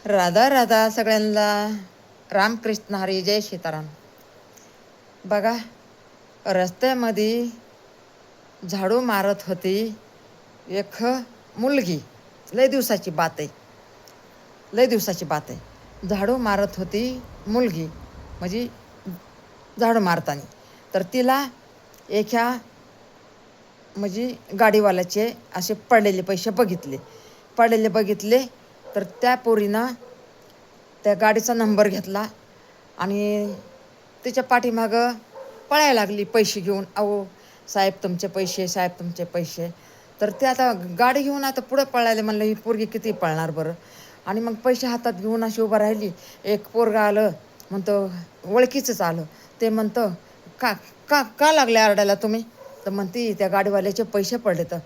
राधा राधा सगळ्यांना. रामकृष्ण हरी, जय सीताराम. बघा, रस्त्यामध्ये झाडू मारत होती एक मुलगी. लय दिवसाची बात आहे, लय दिवसाची बात आहे. झाडू मारत होती मुलगी, म्हणजे झाडू मारताना. तर तिला एका म्हणजे गाडीवाल्याचे असे पडलेले पैसे बघितले. तर त्या पोरीनं त्या गाडीचा नंबर घेतला आणि तिच्या पाठीमागं पळायला लागली पैसे घेऊन. अहो साहेब तुमचे पैसे, साहेब तुमचे पैसे. तर ते आता गाडी घेऊन आता पुढं पळायला म्हणलं, ही पोरगी किती पळणार बरं. आणि मग पैसे हातात घेऊन अशी उभं राहिली. एक पोरगा आलं, म्हणतो ओळखीचंच आलं. ते म्हणतं का का का लागले आरडायला तुम्ही. तर म्हणती त्या गाडीवाल्याचे पैसे पडले. तर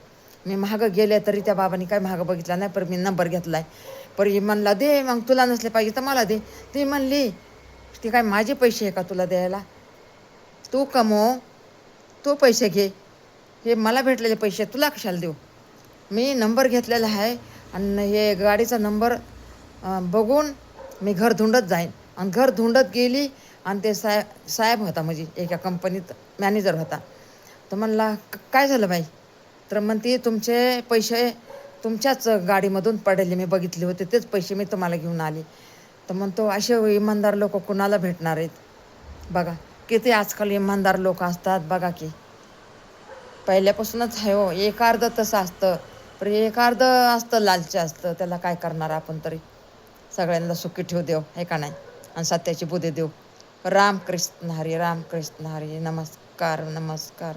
मी मागं गेले तरी त्या बाबांनी काय मागं बघितला नाही, पण मी नंबर घेतलाय. परी म्हणला दे, मग तुला नसले पाहिजे तर मला दे. ती म्हणली ती काय माझे पैसे आहे का तुला द्यायला, तू कमव, तू पैसे घे, हे मला भेटलेले पैसे तुला कशाला देऊ. मी नंबर घेतलेला आहे आणि हे गाडीचा नंबर बघून मी घर धुंडत जाईन. आणि घर धुंडत गेली आणि ते साहेब होता, म्हणजे एका कंपनीत मॅनेजर होता. तर म्हणला काय झालं बाई. तर म्हणते तुमचे पैसे तुमच्याच गाडीमधून पडले, मी बघितले होते, तेच पैसे मी तुम्हाला घेऊन आले. तर म्हणतो असे इमानदार लोक कुणाला भेटणार आहेत. बघा किती आजकाल इमानदार लोक असतात बघा की. पहिल्यापासूनच आहे हो. एक अर्ध तसं असतं, पण एक अर्ध असतं लालच असतं. त्याला काय करणार आपण तरी. सगळ्यांना सुखी ठेव देव, हे का नाही, आणि सत्याची बुद्धी देव. रामकृष्ण हरी, रामकृष्ण हरी. नमस्कार, नमस्कार.